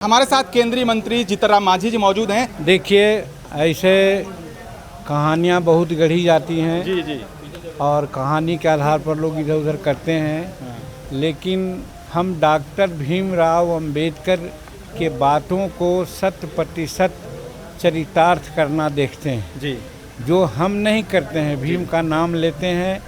हमारे साथ केंद्रीय मंत्री जीतनराम मांझी जी मौजूद हैं। देखिए, ऐसे कहानियाँ बहुत गढ़ी जाती हैं जी जी। और कहानी के आधार पर लोग इधर उधर करते हैं, लेकिन हम डॉक्टर भीमराव अंबेडकर के बातों को 100% चरितार्थ करना देखते हैं। जी जो हम नहीं करते हैं, भीम का नाम लेते हैं,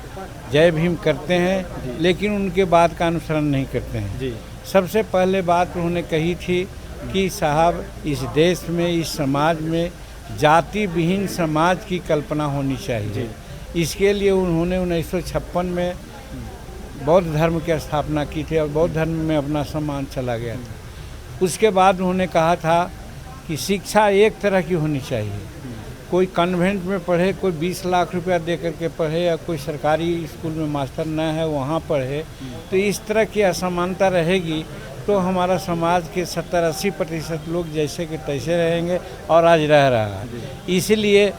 जय भीम करते हैं, लेकिन उनके बात का अनुसरण नहीं करते हैं। जी सबसे पहले बात उन्होंने कही थी कि साहब, इस देश में, इस समाज में जाति विहीन समाज की कल्पना होनी चाहिए। इसके लिए उन्होंने 1956 में बौद्ध धर्म की स्थापना की थी और बौद्ध धर्म में अपना सम्मान चला गया था। उसके बाद उन्होंने कहा था कि शिक्षा एक तरह की होनी चाहिए। कोई कन्वेंट में पढ़े, कोई 20 लाख रुपया दे करके पढ़े, या कोई सरकारी स्कूल में मास्टर न है वहाँ पढ़े, तो इस तरह की असमानता रहेगी तो हमारा समाज के 70-80% लोग जैसे कि तैसे रहेंगे और आज रह रहा है। इसलिए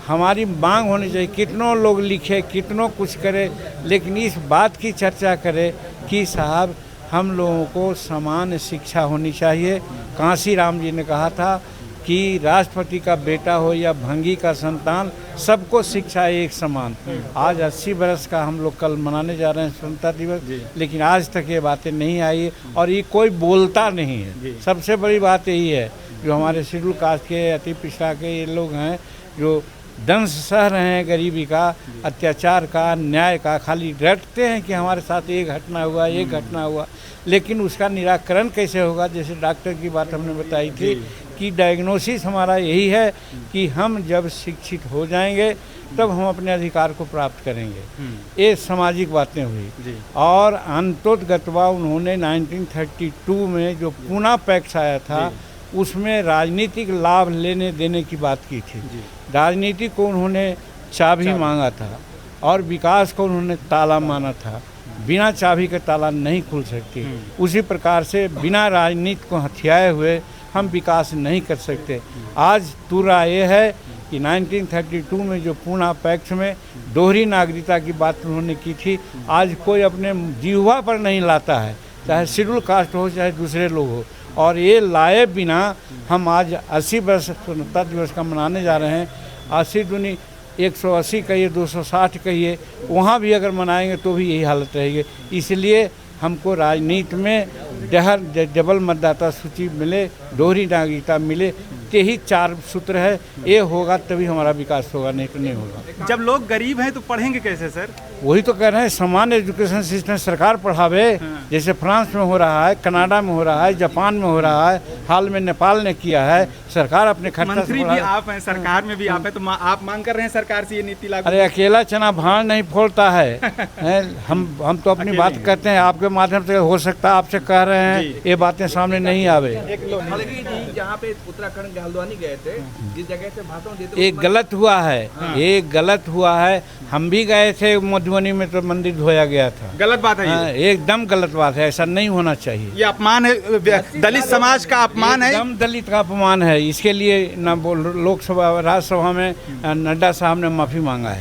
हमारी मांग होनी चाहिए, कितनों लोग लिखे, कितनों कुछ करे, लेकिन इस बात की चर्चा करें कि साहब, हम लोगों को समान शिक्षा होनी चाहिए। कांसी राम जी ने कहा था कि राष्ट्रपति का बेटा हो या भंगी का संतान, सबको शिक्षा एक समान। आज 80 बरस का हम लोग कल मनाने जा रहे हैं स्वतंत्रता दिवस, लेकिन आज तक ये बातें नहीं आई और ये कोई बोलता नहीं है। सबसे बड़ी बात यही है, जो हमारे शेड्यूल कास्ट के, अति पिछड़ा के ये लोग हैं, जो दंश सह रहे हैं गरीबी का, अत्याचार का, अन्याय का, खाली रटते हैं कि हमारे साथ ये घटना हुआ, ये घटना हुआ, लेकिन उसका निराकरण कैसे होगा। जैसे डॉक्टर की बात हमने बताई थी कि डायग्नोसिस हमारा यही है कि हम जब शिक्षित हो जाएंगे तब हम अपने अधिकार को प्राप्त करेंगे। ये सामाजिक बातें हुई। और अंतोगतवा उन्होंने 1932 में जो पूना पैक्ट आया था, उसमें राजनीतिक लाभ लेने देने की बात की थी। राजनीति को उन्होंने चाबी मांगा था और विकास को उन्होंने ताला माना था। बिना चाबी के ताला नहीं खुल सकती। उसी प्रकार से बिना राजनीति को हथियाए हुए हम विकास नहीं कर सकते। आज तुरा ये है कि 1932 में जो पूना पैक्ट में दोहरी नागरिकता की बात उन्होंने की थी, आज कोई अपने जिह्वा पर नहीं लाता है, चाहे शेड्यूल कास्ट हो चाहे दूसरे लोग हो। और ये लाए बिना हम आज 80 वर्ष स्वतंत्रता दिवस का मनाने जा रहे हैं। 80 दूनी 180 कहिए, 260 कहिए, वहाँ भी अगर मनाएंगे तो भी यही हालत रहेगी। इसलिए हमको राजनीति में डबल मतदाता सूची मिले, दोहरी नागरिकता मिले, यही 4 सूत्र है। ये होगा तभी हमारा विकास होगा, नहीं तो नहीं होगा। जब लोग गरीब हैं तो पढ़ेंगे कैसे सर? वही तो कह रहे हैं, समान एजुकेशन सिस्टम सरकार पढ़ावे। जैसे फ्रांस में हो रहा है, कनाडा में हो रहा है, जापान में हो रहा है, हाल में नेपाल ने किया है। सरकार अपने खर्चा से मंत्री भी आप हैं, सरकार में भी आप हैं, तो आप मांग कर रहे हैं सरकार से ये नीति लागू? अरे अकेला चना भाड़ नहीं फोड़ता है। हम तो अपनी बात करते हैं, आपके माध्यम से हो सकता है आपसे कह रहे हैं, ये बातें सामने नहीं आवे। जहाँ पे उत्तराखंड हल्द्वानी गए थे, जिस जगह से भाषण देते, एक गलत हुआ है। एक गलत हुआ है। हम भी गए थे मधुबनी में, तो मंदिर धोया गया था। गलत बात है ये। एकदम गलत बात है, ऐसा नहीं होना चाहिए। ये अपमान है, दलित समाज का अपमान है, एकदम दलित का अपमान है। इसके लिए न लोकसभा, राज्यसभा में नड्डा साहब ने माफ़ी मांगा है।